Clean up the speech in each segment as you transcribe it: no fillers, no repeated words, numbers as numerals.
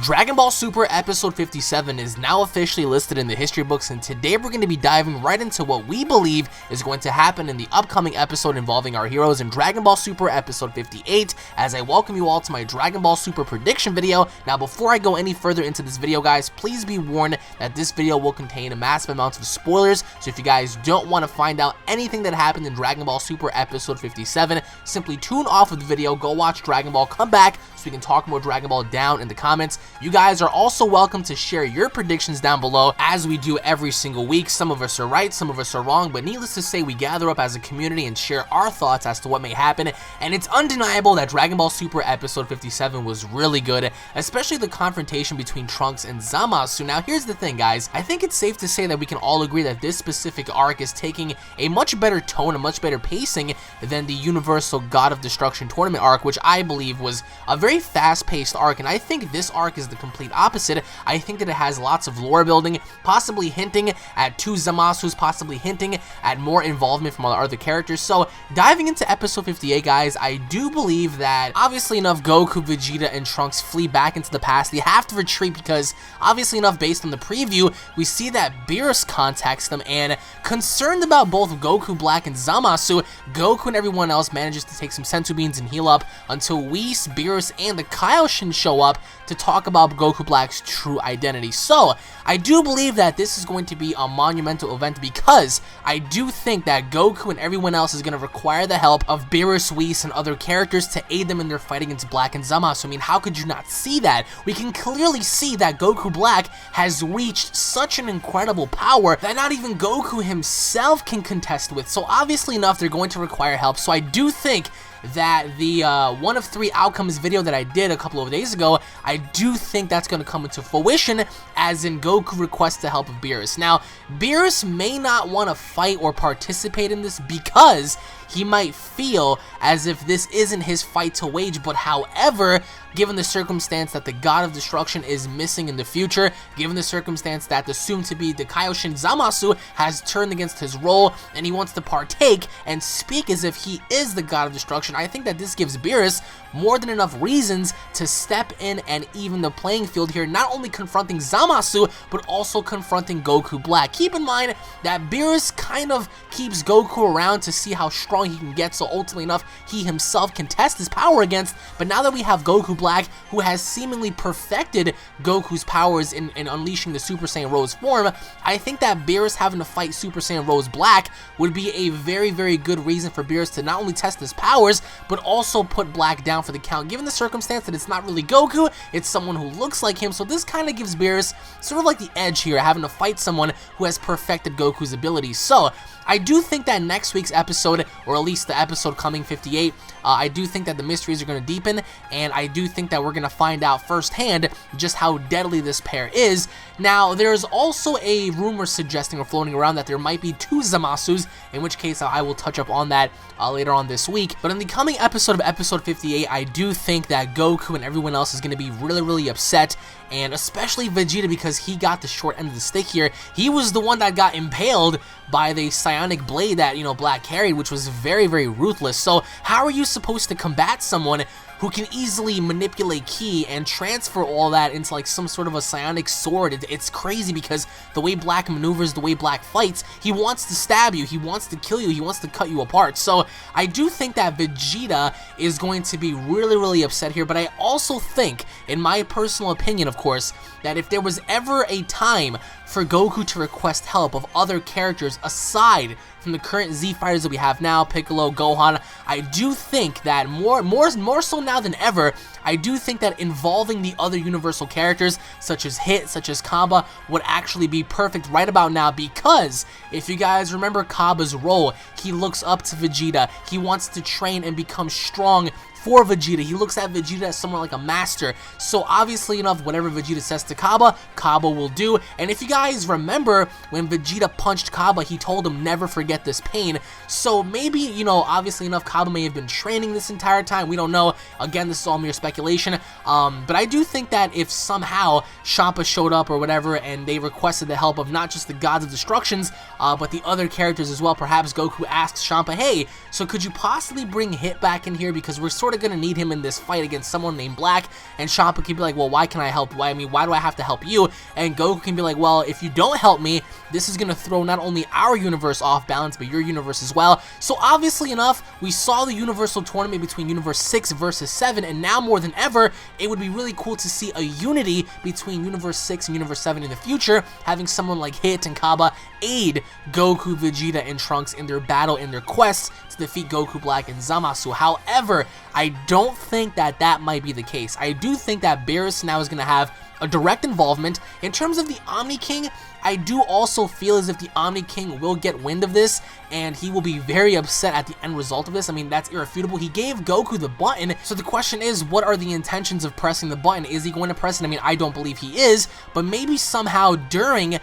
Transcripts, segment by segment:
Dragon Ball Super Episode 57 is now officially listed in the history books, and today we're going to be diving right into what we believe is going to happen in the upcoming episode involving our heroes in Dragon Ball Super Episode 58, as I welcome you all to my Dragon Ball Super prediction video. Now, before I go any further into this video, guys, please be warned that this video will contain massive amounts of spoilers, so if you guys don't want to find out anything that happened in Dragon Ball Super Episode 57, simply tune off of the video, go watch Dragon Ball, come back so we can talk more Dragon Ball down in the comments. You guys are also welcome to share your predictions down below, as we do every single week. Some of us are right, some of us are wrong, but needless to say, we gather up as a community and share our thoughts as to what may happen, and it's undeniable that Dragon Ball Super Episode 57 was really good, especially the confrontation between Trunks and Zamasu. Now, here's the thing, guys. I think it's safe to say that we can all agree that this specific arc is taking a much better tone, a much better pacing than the Universal God of Destruction Tournament arc, which I believe was a very fast-paced arc, and I think this arc is the complete opposite. I think that it has lots of lore building, possibly hinting at two Zamasus, possibly hinting at more involvement from other characters. So, diving into Episode 58, guys, I do believe that, obviously enough, Goku, Vegeta, and Trunks flee back into the past. They have to retreat because, obviously enough, based on the preview, we see that Beerus contacts them, and concerned about both Goku Black and Zamasu, Goku and everyone else manages to take some senzu beans and heal up until Whis, Beerus, and the Kaioshin show up to talk about Goku Black's true identity. So, I do believe that this is going to be a monumental event because I do think that Goku and everyone else is going to require the help of Beerus, Whis, and other characters to aid them in their fight against Black and Zamasu. I mean, how could you not see that? We can clearly see that Goku Black has reached such an incredible power that not even Goku himself can contest with. So, obviously enough, they're going to require help. So, I do think that the 1 of 3 outcomes video that I did a couple of days ago, I do think that's going to come into fruition, as in Goku requests the help of Beerus. Now, Beerus may not want to fight or participate in this because he might feel as if this isn't his fight to wage, but however, given the circumstance that the God of Destruction is missing in the future, given the circumstance that the soon-to-be the Kaioshin Zamasu has turned against his role, and he wants to partake and speak as if he is the God of Destruction, I think that this gives Beerus more than enough reasons to step in and even the playing field here, not only confronting Zamasu, but also confronting Goku Black. Keep in mind that Beerus kind of keeps Goku around to see how strong he can get, so ultimately enough, he himself can test his power against. But now that we have Goku Black, who has seemingly perfected Goku's powers in unleashing the Super Saiyan Rose form, I think that Beerus having to fight Super Saiyan Rose Black would be a very, very good reason for Beerus to not only test his powers, but also put Black down for the count, given the circumstance that it's not really Goku, it's someone who looks like him. So this kind of gives Beerus sort of like the edge here, having to fight someone who has perfected Goku's abilities. So I do think that next week's episode, or at least the episode coming 58, I do think that the mysteries are going to deepen, and I do think that we're going to find out firsthand just how deadly this pair is. Now, there's also a rumor suggesting or floating around that there might be 2 Zamasus, in which case I will touch up on that later on this week. But in the coming episode of Episode 58, I do think that Goku and everyone else is going to be really, really upset, and especially Vegeta, because he got the short end of the stick here. He was the one that got impaled by the psionic blade that, Black carried, which was very, very ruthless. So how are you supposed to combat someone who can easily manipulate ki and transfer all that into like some sort of a psionic sword? It's crazy because the way Black maneuvers, the way Black fights, he wants to stab you, he wants to kill you, he wants to cut you apart. So I do think that Vegeta is going to be really, really upset here, but I also think, in my personal opinion, of course, that if there was ever a time for Goku to request help of other characters aside from the current Z fighters that we have now, Piccolo, Gohan, I do think that more so now than ever, I do think that involving the other Universal characters, such as Hit, such as Kaba, would actually be perfect right about now, because if you guys remember Kaba's role, he looks up to Vegeta, he wants to train and become strong for Vegeta. He looks at Vegeta as someone like a master. So obviously enough, whatever Vegeta says to Kaba, Kaba will do. And if you guys remember, when Vegeta punched Kaba, he told him never forget this pain. So maybe, obviously enough, Kaba may have been training this entire time. We don't know. Again, this is all mere speculation. But I do think that if somehow Champa showed up or whatever, and they requested the help of not just the Gods of Destructions, but the other characters as well, perhaps Goku asks Champa, hey, so could you possibly bring Hit back in here, because we're sort of of going to need him in this fight against someone named Black, and Champa can be like, well, why can I help? Why do I have to help you? And Goku can be like, well, if you don't help me, this is going to throw not only our universe off balance, but your universe as well. So obviously enough, we saw the Universal Tournament between Universe 6 versus 7, and now more than ever, it would be really cool to see a unity between Universe 6 and Universe 7 in the future, having someone like Hit and Kaba aid Goku, Vegeta, and Trunks in their battle, in their quest to defeat Goku, Black, and Zamasu. However, I don't think that that might be the case. I do think that Beerus now is going to have a direct involvement. In terms of the Omni King, I do also feel as if the Omni King will get wind of this, and he will be very upset at the end result of this. I mean, that's irrefutable. He gave Goku the button, so the question is, what are the intentions of pressing the button? Is he going to press it? I mean, I don't believe he is, but maybe somehow during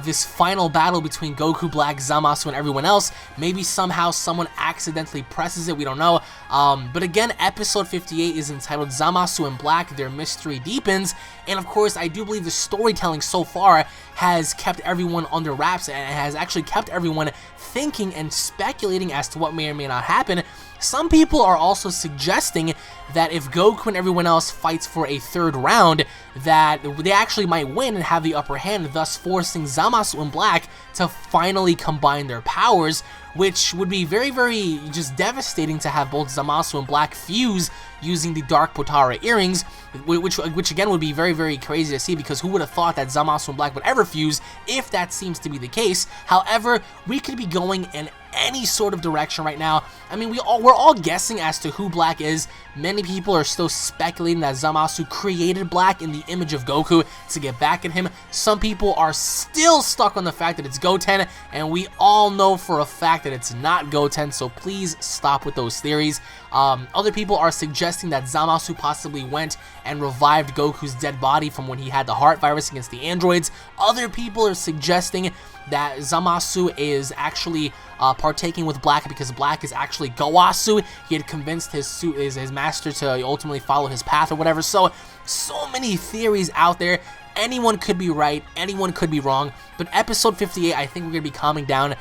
this final battle between Goku, Black, Zamasu, and everyone else, maybe somehow someone accidentally presses it. We don't know. But again, episode 58 is entitled Zamasu and Black, Their Mystery Deepens, and of course, I do believe the storytelling so far has kept everyone under wraps and has actually kept everyone thinking and speculating as to what may or may not happen. Some people are also suggesting that if Goku and everyone else fights for a third round, that they actually might win and have the upper hand, thus forcing Zamasu and Black to finally combine their powers, which would be very, very just devastating to have both Zamasu and Black fuse using the Dark Potara earrings, which again would be very, very crazy to see, because who would have thought that Zamasu and Black would ever fuse if that seems to be the case. However, we could be going in any sort of direction right now. I mean, we're all guessing as to who Black is. Many people are still speculating that Zamasu created Black in the image of Goku to get back at him. Some people are still stuck on the fact that it's Goten, and we all know for a fact that it's not Goten, so please stop with those theories. Other people are suggesting that Zamasu possibly went and revived Goku's dead body from when he had the heart virus against the androids. Other people are suggesting that Zamasu is actually partaking with Black because Black is actually Gowasu. He had convinced his master to ultimately follow his path or whatever. So many theories out there. Anyone could be right, anyone could be wrong, but episode 58, I think we're going to be calming down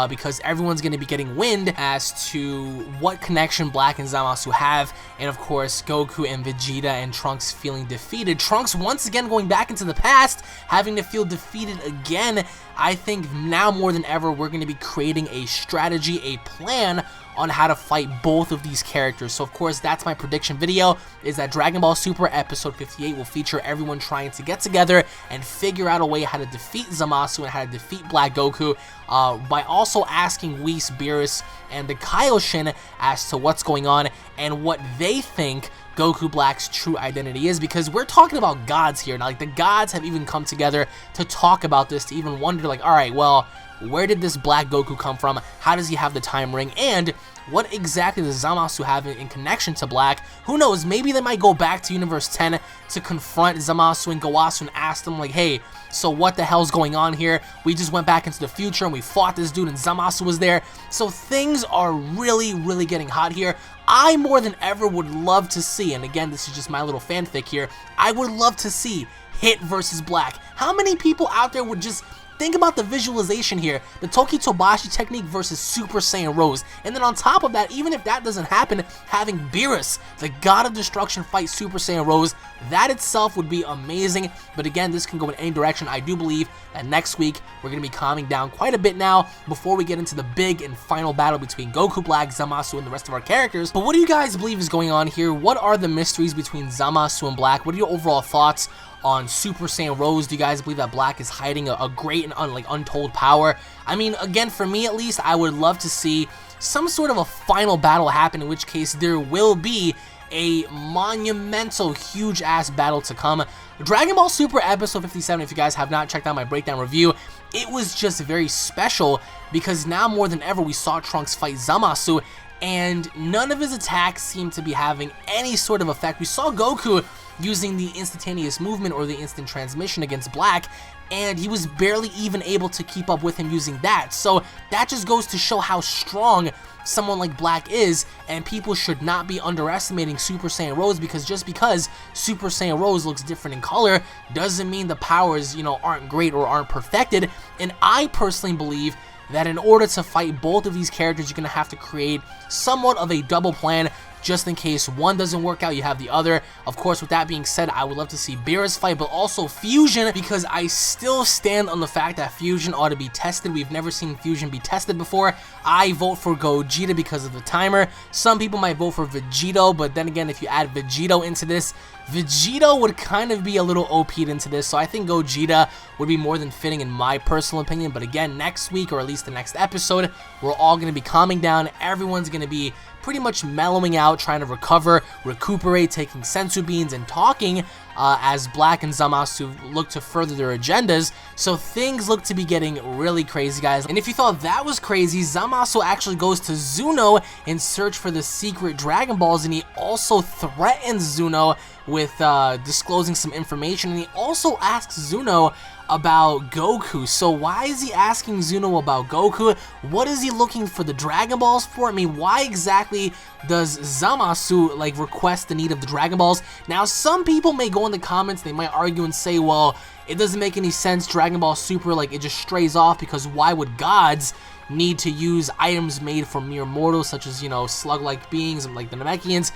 because everyone's going to be getting wind as to what connection Black and Zamasu have, and of course, Goku and Vegeta and Trunks feeling defeated. Trunks once again going back into the past, having to feel defeated again. I think now more than ever, we're going to be creating a strategy, a plan on how to fight both of these characters. So of course, that's my prediction video, is that Dragon Ball Super episode 58 will feature everyone trying to get together and figure out a way how to defeat Zamasu and how to defeat Black Goku, by also asking Whis, Beerus, and the Kaioshin as to what's going on and what they think Goku Black's true identity is, because we're talking about gods here. Now, like, the gods have even come together to talk about this, to even wonder, like, alright, well, where did this Black Goku come from? How does he have the time ring? And what exactly does Zamasu have in connection to Black? Who knows? Maybe they might go back to Universe 10 to confront Zamasu and Gowasu and ask them, like, hey, so what the hell's going on here? We just went back into the future and we fought this dude and Zamasu was there. So things are really, really getting hot here. I more than ever would love to see, and again, this is just my little fanfic here, I would love to see Hit versus Black. How many people out there would just think about the visualization here, the Toki Tobashi technique versus Super Saiyan Rose, and then on top of that, even if that doesn't happen, having Beerus, the God of Destruction, fight Super Saiyan Rose, that itself would be amazing. But again, this can go in any direction. I do believe that next week, we're going to be calming down quite a bit now before we get into the big and final battle between Goku, Black, Zamasu, and the rest of our characters. But what do you guys believe is going on here? What are the mysteries between Zamasu and Black? What are your overall thoughts on Super Saiyan Rose? Do you guys believe that Black is hiding a great and untold power? I mean, again, for me at least, I would love to see some sort of a final battle happen, in which case there will be a monumental, huge-ass battle to come. Dragon Ball Super episode 57, if you guys have not checked out my breakdown review, it was just very special because now more than ever we saw Trunks fight Zamasu, and none of his attacks seem to be having any sort of effect. We saw Goku using the instantaneous movement or the instant transmission against Black, and he was barely even able to keep up with him using that. So that just goes to show how strong someone like Black is, and people should not be underestimating Super Saiyan Rose, because just because Super Saiyan Rose looks different in color doesn't mean the powers, aren't great or aren't perfected. And I personally believe that in order to fight both of these characters, you're going to have to create somewhat of a double plan just in case one doesn't work out, you have the other. Of course, with that being said, I would love to see Beerus fight, but also Fusion, because I still stand on the fact that Fusion ought to be tested. We've never seen Fusion be tested before. I vote for Gogeta because of the timer. Some people might vote for Vegito, but then again, if you add Vegito into this, Vegito would kind of be a little OP'd into this, so I think Gogeta would be more than fitting in my personal opinion. But again, next week, or at least the next episode, we're all going to be calming down. Everyone's going to be pretty much mellowing out, trying to recover, recuperate, taking sensu beans, and talking as Black and Zamasu look to further their agendas. So things look to be getting really crazy, guys. And if you thought that was crazy, Zamasu actually goes to Zuno in search for the secret Dragon Balls, and he also threatens Zuno with disclosing some information, and he also asks Zuno about Goku. So why is he asking Zuno about Goku? What is he looking for the Dragon Balls for? I mean, why exactly does Zamasu like request the need of the Dragon Balls? Now, some people may go in the comments, they might argue and say, well, it doesn't make any sense. Dragon Ball Super, like, it just strays off, because why would gods need to use items made from mere mortals, such as, you know, slug-like beings and like the Namekians,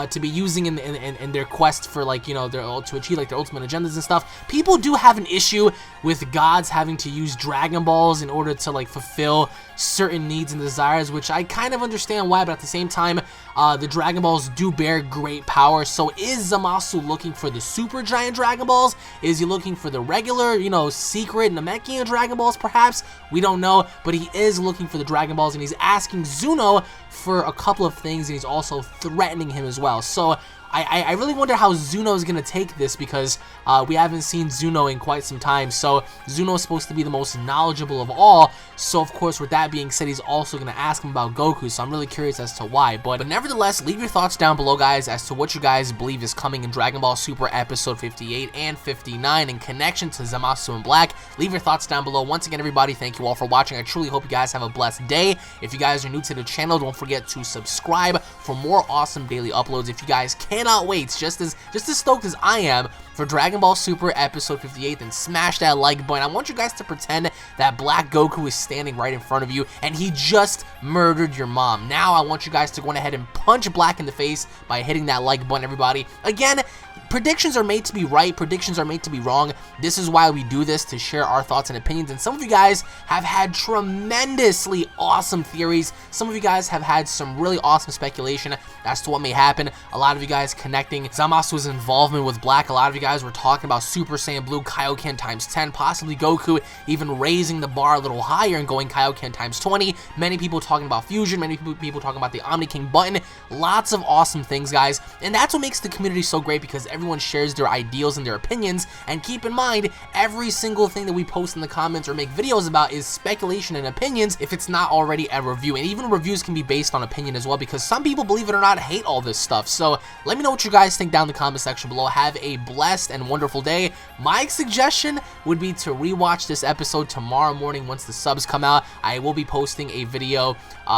to be using in their quest for, like, you know, to achieve like their ultimate agendas and stuff. People do have an issue with gods having to use Dragon Balls in order to like fulfill certain needs and desires, which I kind of understand why, but at the same time, the Dragon Balls do bear great power. So is Zamasu looking for the Super Giant Dragon Balls? Is he looking for the regular, you know, secret Namekian Dragon Balls perhaps? We don't know, but he is looking for the Dragon Balls, and he's asking Zuno for a couple of things, and he's also threatening him as well. So I really wonder how Zuno is going to take this, because we haven't seen Zuno in quite some time. So Zuno is supposed to be the most knowledgeable of all. So of course, with that being said, he's also going to ask him about Goku. So I'm really curious as to why. But nevertheless, leave your thoughts down below, guys, as to what you guys believe is coming in Dragon Ball Super Episode 58 and 59 in connection to Zamasu and Black. Leave your thoughts down below. Once again, everybody, thank you all for watching. I truly hope you guys have a blessed day. If you guys are new to the channel, don't forget to subscribe for more awesome daily uploads. If you guys cannot wait, just as stoked as I am for Dragon Ball Super Episode 58, then smash that like button. I want you guys to pretend that Black Goku is standing right in front of you and he just murdered your mom. Now I want you guys to go ahead and punch Black in the face by hitting that like button, everybody. Again, predictions are made to be right, predictions are made to be wrong. This is why we do this, to share our thoughts and opinions, and some of you guys have had tremendously awesome theories. Some of you guys have had some really awesome speculation as to what may happen. A lot of you guys connecting Zamasu's involvement with Black. A lot of you guys were talking about Super Saiyan Blue Kaioken times 10, possibly Goku even raising the bar a little higher and going Kaioken times 20. Many people talking about Fusion, many people talking about the Omni King button. Lots of awesome things, guys, and that's what makes the community so great, because everyone shares their ideals and their opinions. And keep in mind, every single thing that we post in the comments or make videos about is speculation and opinions, if it's not already a review. And even reviews can be based on opinion as well, because some people, believe it or not, hate all this stuff. So let me know what you guys think down in the comment section below. Have a blessed and wonderful day. My suggestion would be to rewatch this episode tomorrow morning once the subs come out. I will be posting a video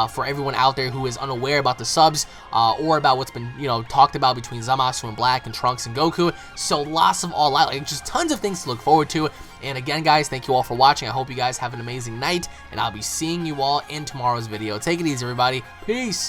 for everyone out there who is unaware about the subs or about what's been, you know, talked about between Zamasu and Black and Trunks and Goku. So lots of like just tons of things to look forward to. And again, guys, thank you all for watching. I hope you guys have an amazing night, and I'll be seeing you all in tomorrow's video. Take it easy, everybody. Peace.